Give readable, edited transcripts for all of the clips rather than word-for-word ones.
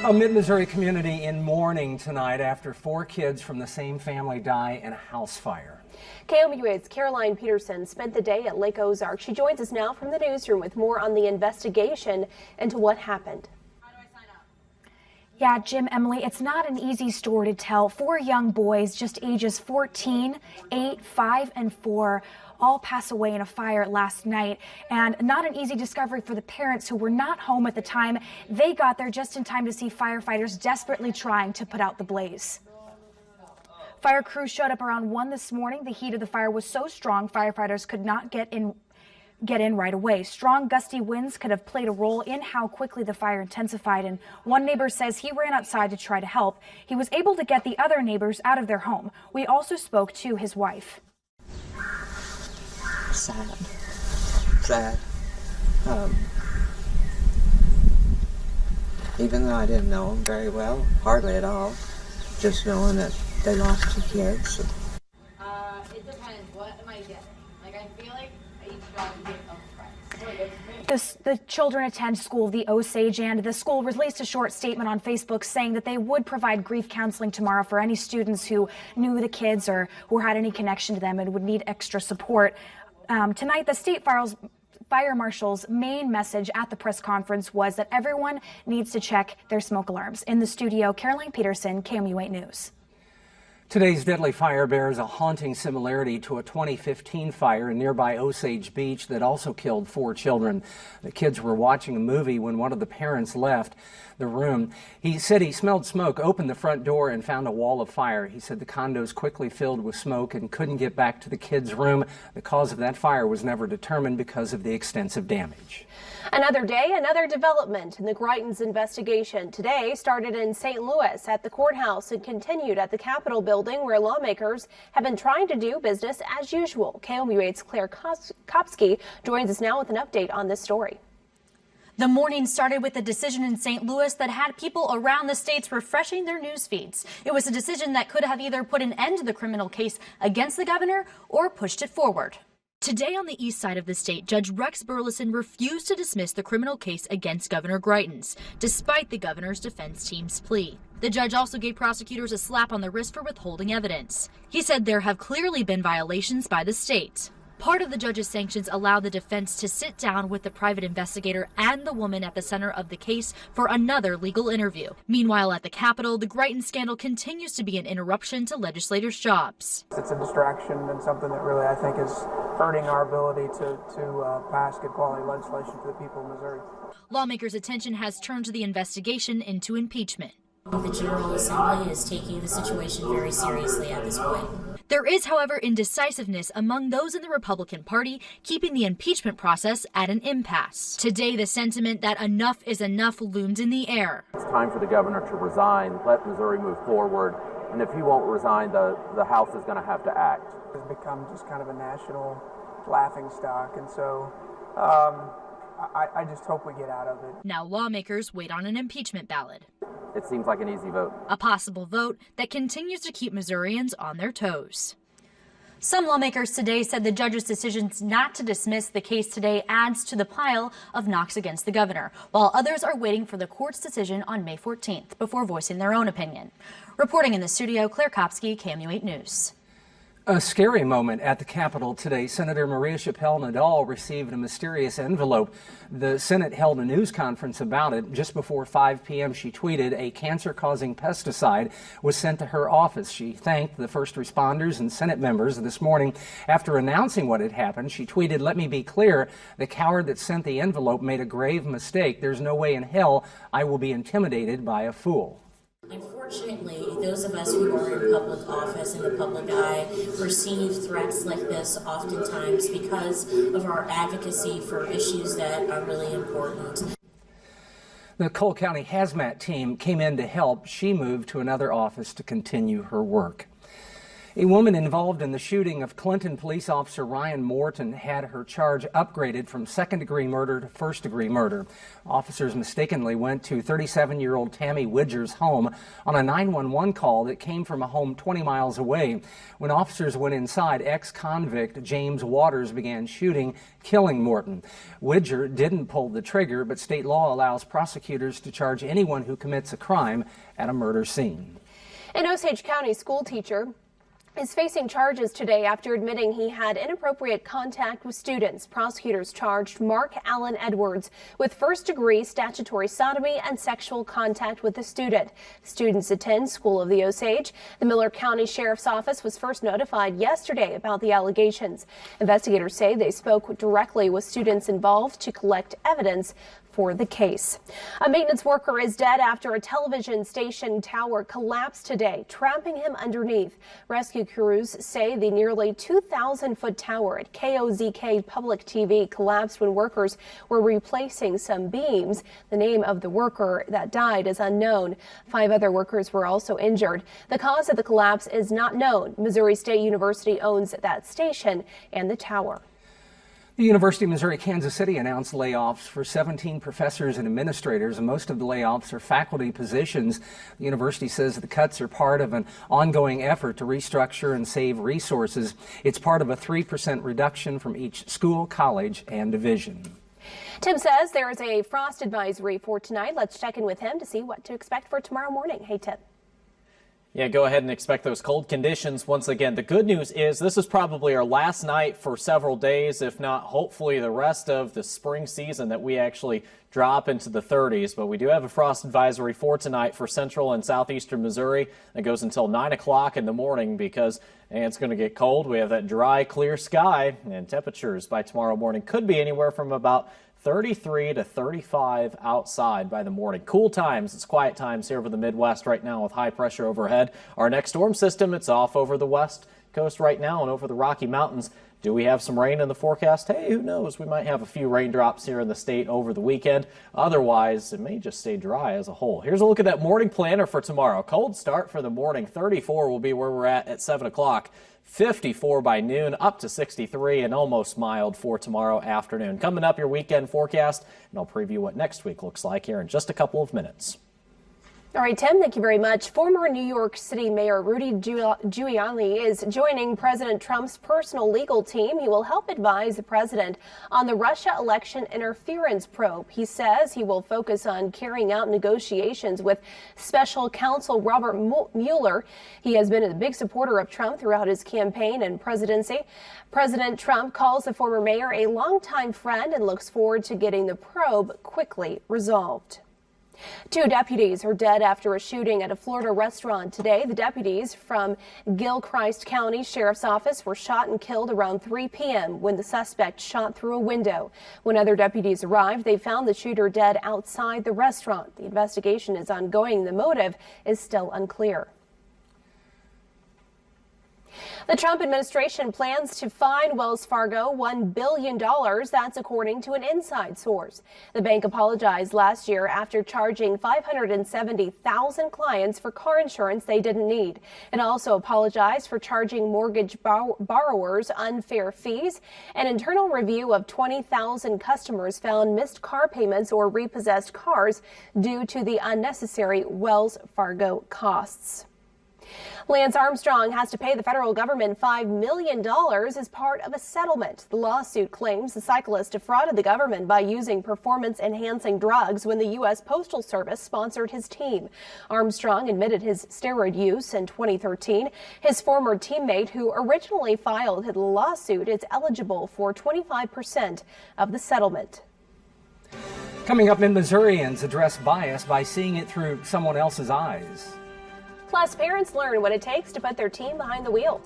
A mid-Missouri community in mourning tonight after 4 kids from the same family die in a house fire. KOMU8's Caroline Peterson spent the day at Lake Ozark. She joins us now from the newsroom with more on the investigation into what happened. How do I sign up? Yeah, Jim, Emily, it's not an easy story to tell. 4 young boys, just ages 14, 8, 5, and 4, all pass away in a fire last night. And not an easy discovery for the parents who were not home at the time. They got there just in time to see firefighters desperately trying to put out the blaze. Fire crews showed up around 1 this morning. The heat of the fire was so strong, firefighters could not get in right away. Strong gusty winds could have played a role in how quickly the fire intensified, and one neighbor says he ran outside to try to help. He was able to get the other neighbors out of their home. We also spoke to his wife. Sad. Even though I didn't know them very well, hardly at all, just knowing that they lost 2 kids. It depends. What am I getting? Like, I feel like each dog gets a price. The children attend school, the Osage, and the school released a short statement on Facebook saying that they would provide grief counseling tomorrow for any students who knew the kids or who had any connection to them and would need extra support. Tonight, the state fire marshal's main message at the press conference was that everyone needs to check their smoke alarms. In the studio, Caroline Peterson, KOMU8 News. Today's deadly fire bears a haunting similarity to a 2015 fire in nearby Osage Beach that also killed 4 children. The kids were watching a movie when one of the parents left the room. He said he smelled smoke, opened the front door, and found a wall of fire. He said the condos quickly filled with smoke and couldn't get back to the kids' room. The cause of that fire was never determined because of the extensive damage. Another day, another development in the Greitens investigation. Today started in St. Louis at the courthouse and continued at the Capitol building, where lawmakers have been trying to do business as usual. KOMU8's Claire Kopsky joins us now with an update on this story. The morning started with a decision in St. Louis that had people around the states refreshing their news feeds. It was a decision that could have either put an end to the criminal case against the governor or pushed it forward. Today on the east side of the state, Judge Rex Burleson refused to dismiss the criminal case against Governor Greitens, despite the governor's defense team's plea. The judge also gave prosecutors a slap on the wrist for withholding evidence. He said there have clearly been violations by the state. Part of the judge's sanctions allow the defense to sit down with the private investigator and the woman at the center of the case for another legal interview. Meanwhile, at the Capitol, the Greitens scandal continues to be an interruption to legislators' jobs. It's a distraction and something that really, I think, is hurting our ability to pass good quality legislation for the people of Missouri. Lawmakers' attention has turned to the investigation into impeachment. The General Assembly is taking the situation very seriously at this point. There is, however, indecisiveness among those in the Republican Party, keeping the impeachment process at an impasse. Today, the sentiment that enough is enough loomed in the air. It's time for the governor to resign, let Missouri move forward, and if he won't resign, the House is going to have to act. It's become just kind of a national laughingstock, and so I just hope we get out of it. Now lawmakers wait on an impeachment ballot. It seems like an easy vote. A possible vote that continues to keep Missourians on their toes. Some lawmakers today said the judge's decisions not to dismiss the case today adds to the pile of knocks against the governor, while others are waiting for the court's decision on May 14th before voicing their own opinion. Reporting in the studio, Claire Kopsky, KOMU8 News. A scary moment at the Capitol today. Senator Maria Chappelle-Nadal received a mysterious envelope. The Senate held a news conference about it. Just before 5 p.m., she tweeted a cancer-causing pesticide was sent to her office. She thanked the first responders and Senate members this morning. After announcing what had happened, she tweeted, "Let me be clear, the coward that sent the envelope made a grave mistake. There's no way in hell I will be intimidated by a fool." Unfortunately, those of us who are in public office, in the public eye, perceive threats like this oftentimes because of our advocacy for issues that are really important. The Cole County Hazmat team came in to help. She moved to another office to continue her work. A woman involved in the shooting of Clinton police officer Ryan Morton had her charge upgraded from second-degree murder to first-degree murder. Officers mistakenly went to 37-year-old Tammy Widger's home on a 911 call that came from a home 20 miles away. When officers went inside, ex-convict James Waters began shooting, killing Morton. Widger didn't pull the trigger, but state law allows prosecutors to charge anyone who commits a crime at a murder scene. An Osage County school teacher is facing charges today after admitting he had inappropriate contact with students. Prosecutors charged Mark Allen Edwards with first-degree statutory sodomy and sexual contact with a student. Students attend School of the Osage. The Miller County Sheriff's Office was first notified yesterday about the allegations. Investigators say they spoke directly with students involved to collect evidence for the case. A maintenance worker is dead after a television station tower collapsed today, trapping him underneath. Rescue crews say the nearly 2,000-foot tower at KOZK Public TV collapsed when workers were replacing some beams. The name of the worker that died is unknown. 5 other workers were also injured. The cause of the collapse is not known. Missouri State University owns that station and the tower. The University of Missouri-Kansas City announced layoffs for 17 professors and administrators, and most of the layoffs are faculty positions. The university says the cuts are part of an ongoing effort to restructure and save resources. It's part of a 3% reduction from each school, college, and division. Tim says there is a frost advisory for tonight. Let's check in with him to see what to expect for tomorrow morning. Hey, Tim. Yeah, go ahead and expect those cold conditions once again. The good news is this is probably our last night for several days, if not hopefully the rest of the spring season, that we actually drop into the 30s. But we do have a frost advisory for tonight for central and southeastern Missouri that goes until 9 o'clock in the morning because it's going to get cold. We have that dry, clear sky, and temperatures by tomorrow morning could be anywhere from about 33 to 35 outside by the morning. Cool times. It's quiet times here over the Midwest right now with high pressure overhead. Our next storm system, it's off over the west coast right now and over the Rocky Mountains. Do we have some rain in the forecast? Hey, who knows? We might have a few raindrops here in the state over the weekend. Otherwise, it may just stay dry as a whole. Here's a look at that morning planner for tomorrow. Cold start for the morning. 34 will be where we're at 7 o'clock. 54 by noon, up to 63, and almost mild for tomorrow afternoon. Coming up, your weekend forecast, and I'll preview what next week looks like here in just a couple of minutes. All right, Tim, thank you very much. Former New York City Mayor Rudy Giuliani is joining President Trump's personal legal team. He will help advise the president on the Russia election interference probe. He says he will focus on carrying out negotiations with special counsel Robert Mueller. He has been a big supporter of Trump throughout his campaign and presidency. President Trump calls the former mayor a longtime friend and looks forward to getting the probe quickly resolved. 2 deputies are dead after a shooting at a Florida restaurant today. The deputies from Gilchrist County Sheriff's Office were shot and killed around 3 p.m. when the suspect shot through a window. When other deputies arrived, they found the shooter dead outside the restaurant. The investigation is ongoing. The motive is still unclear. The Trump administration plans to fine Wells Fargo $1 billion. That's according to an inside source. The bank apologized last year after charging 570,000 clients for car insurance they didn't need. It also apologized for charging mortgage borrowers unfair fees. An internal review of 20,000 customers found missed car payments or repossessed cars due to the unnecessary Wells Fargo costs. Lance Armstrong has to pay the federal government $5 million as part of a settlement. The lawsuit claims the cyclist defrauded the government by using performance-enhancing drugs when the U.S. Postal Service sponsored his team. Armstrong admitted his steroid use in 2013. His former teammate, who originally filed the lawsuit, is eligible for 25% of the settlement. Coming up, Missourians address bias by seeing it through someone else's eyes. Plus, parents learn what it takes to put their team behind the wheel.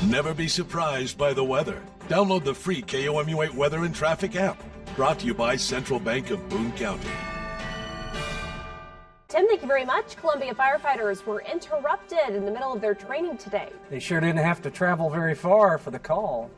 Never be surprised by the weather. Download the free KOMU 8 Weather and Traffic app. Brought to you by Central Bank of Boone County. Tim, thank you very much. Columbia firefighters were interrupted in the middle of their training today. They sure didn't have to travel very far for the call.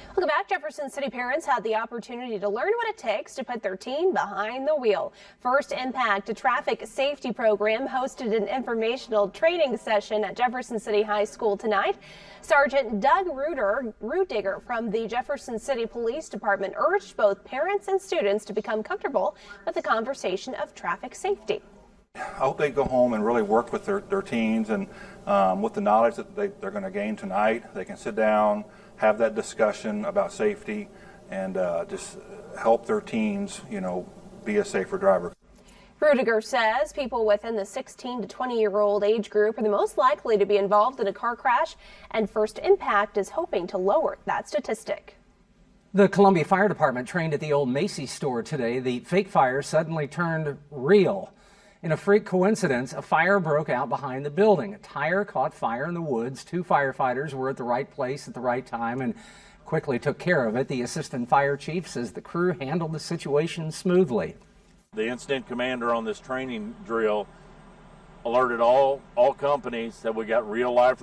Welcome back. Jefferson City parents had the opportunity to learn what it takes to put their teen behind the wheel. First Impact, a traffic safety program, hosted an informational training session at Jefferson City High School tonight. Sergeant Doug Rudiger from the Jefferson City Police Department urged both parents and students to become comfortable with the conversation of traffic safety. I hope they go home and really work with their teens, and with the knowledge that they're going to gain tonight, they can sit down, have that discussion about safety, and just help their teens, be a safer driver. Rudiger says people within the 16 to 20-year-old age group are the most likely to be involved in a car crash, and First Impact is hoping to lower that statistic. The Columbia Fire Department trained at the old Macy's store today. The fake fire suddenly turned real. In a freak coincidence, a fire broke out behind the building. A tire caught fire in the woods. 2 firefighters were at the right place at the right time and quickly took care of it. The assistant fire chief says the crew handled the situation smoothly. The incident commander on this training drill alerted all companies that we got real life.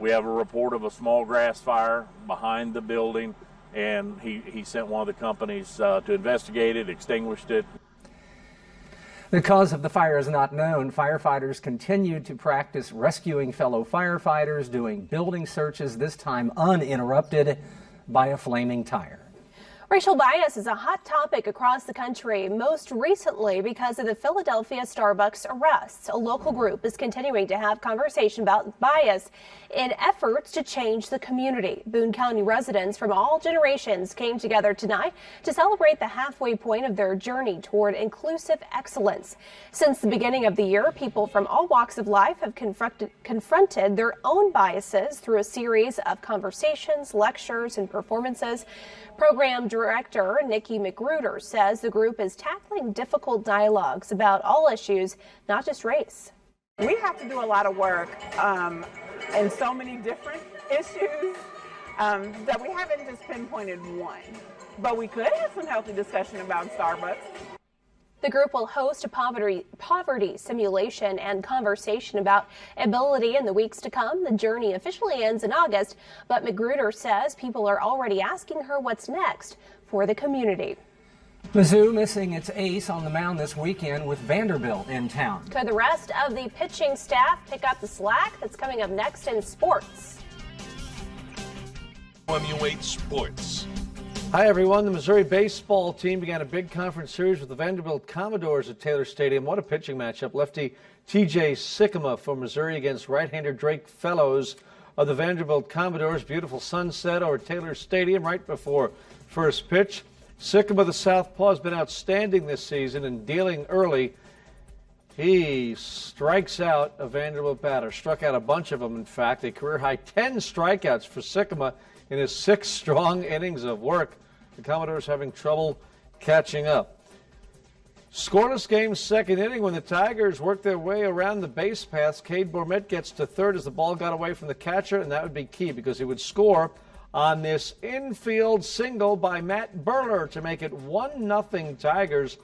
We have a report of a small grass fire behind the building, and he sent one of the companies to investigate it, extinguished it. The cause of the fire is not known. Firefighters continued to practice rescuing fellow firefighters, doing building searches, this time uninterrupted by a flaming tire. Racial bias is a hot topic across the country, most recently because of the Philadelphia Starbucks arrests. A local group is continuing to have conversation about bias in efforts to change the community. Boone County residents from all generations came together tonight to celebrate the halfway point of their journey toward inclusive excellence. Since the beginning of the year, people from all walks of life have confronted their own biases through a series of conversations, lectures, and performances. Program Director Nikki McGruder says the group is tackling difficult dialogues about all issues, not just race. We have to do a lot of work in so many different issues that we haven't just pinpointed one. But we could have some healthy discussion about Starbucks. The group will host a poverty simulation and conversation about ability in the weeks to come. The journey officially ends in August, but McGruder says people are already asking her what's next for the community. Mizzou missing its ace on the mound this weekend with Vanderbilt in town. Could the rest of the pitching staff pick up the slack? That's coming up next in sports. KOMU Sports. Hi, everyone. The Missouri baseball team began a big conference series with the Vanderbilt Commodores at Taylor Stadium. What a pitching matchup. Lefty T.J. Sikkema for Missouri against right-hander Drake Fellows of the Vanderbilt Commodores. Beautiful sunset over Taylor Stadium right before first pitch. Sikkema, the southpaw, has been outstanding this season and dealing early. He strikes out a Vanderbilt batter. Struck out a bunch of them, in fact. A career-high 10 strikeouts for Sikkema in his 6 strong innings of work. The Commodores having trouble catching up. Scoreless game, second inning, when the Tigers work their way around the base paths. Cade Bourmet gets to third as the ball got away from the catcher, and that would be key because he would score on this infield single by Matt Burler to make it 1-0 Tigers.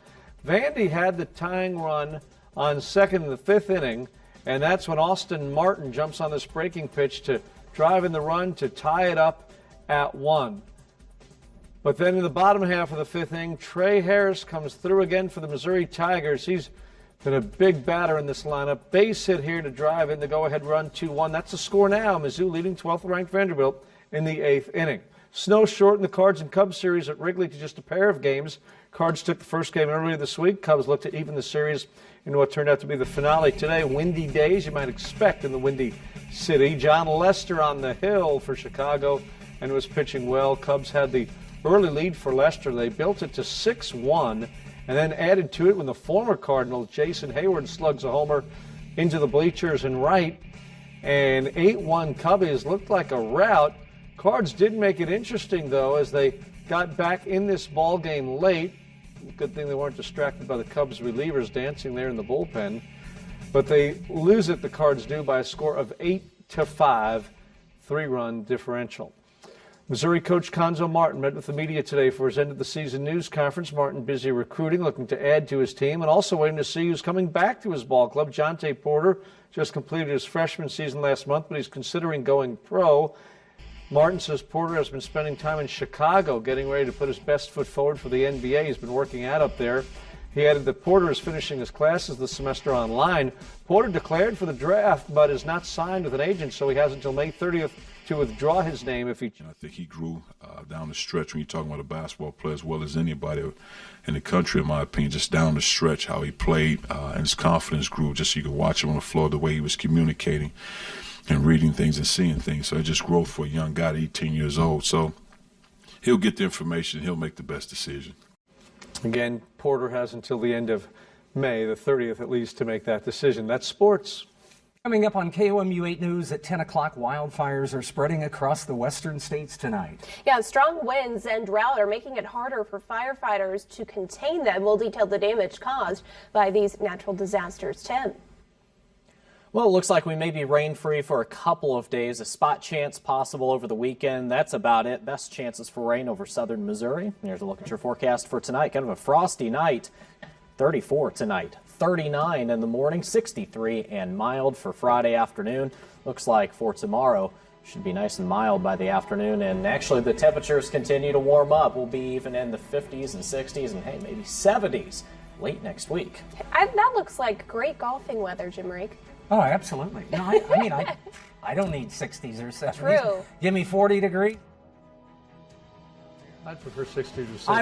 Vandy had the tying run on second in the 5th inning, and that's when Austin Martin jumps on this breaking pitch to drive in the run to tie it up at 1. But then in the bottom half of the 5th inning, Trey Harris comes through again for the Missouri Tigers. He's been a big batter in this lineup. Base hit here to drive in the go-ahead run 2-1. That's the score now. Mizzou leading 12th-ranked Vanderbilt in the 8th inning. Snow shortened the Cards and Cubs series at Wrigley to just a pair of games. Cards took the first game earlier this week. Cubs looked to even the series in what turned out to be the finale today. Windy days you might expect in the Windy City. John Lester on the hill for Chicago and was pitching well. Cubs had the early lead for Lester. They built it to 6-1 and then added to it when the former Cardinal Jason Hayward slugs a homer into the bleachers and right. And 8-1 Cubbies looked like a rout. Cards did make it interesting, though, as they got back in this ball game late. Good thing they weren't distracted by the Cubs relievers dancing there in the bullpen. But they lose it, the Cards do, by a score of 8-5, 3-run differential. Missouri coach Conzo Martin met with the media today for his end-of-the-season news conference. Martin busy recruiting, looking to add to his team, and also waiting to see who's coming back to his ball club. Jonte Porter just completed his freshman season last month, but he's considering going pro. Martin says Porter has been spending time in Chicago, getting ready to put his best foot forward for the NBA. He's been working out up there. He added that Porter is finishing his classes this semester online. Porter declared for the draft, but is not signed with an agent, so he has until May 30th to withdraw his name if he... I think he grew down the stretch when you're talking about a basketball player as well as anybody in the country, in my opinion, just down the stretch, how he played and his confidence grew. Just you could watch him on the floor, the way he was communicating and reading things and seeing things. So it's just growth for a young guy at 18 years old. So he'll get the information. He'll make the best decision. Again, Porter has until the end of May, the 30th at least, to make that decision. That's sports. Coming up on KOMU 8 News at 10 o'clock, wildfires are spreading across the western states tonight. Yeah, strong winds and drought are making it harder for firefighters to contain them. We'll detail the damage caused by these natural disasters. Tim. Well, it looks like we may be rain-free for a couple of days. A spot chance possible over the weekend. That's about it. Best chances for rain over southern Missouri. Here's a look at your forecast for tonight. Kind of a frosty night. 34 tonight. 39 in the morning, 63 and mild for Friday afternoon. Looks like for tomorrow should be nice and mild by the afternoon, and actually the temperatures continue to warm up. We'll be even in the 50s and 60s and hey, maybe 70s late next week. That looks like great golfing weather, Jim Rake. Oh, absolutely. No, I mean, I don't need 60s or 70s. True. Give me 40 degrees. I'd prefer 60 to 70.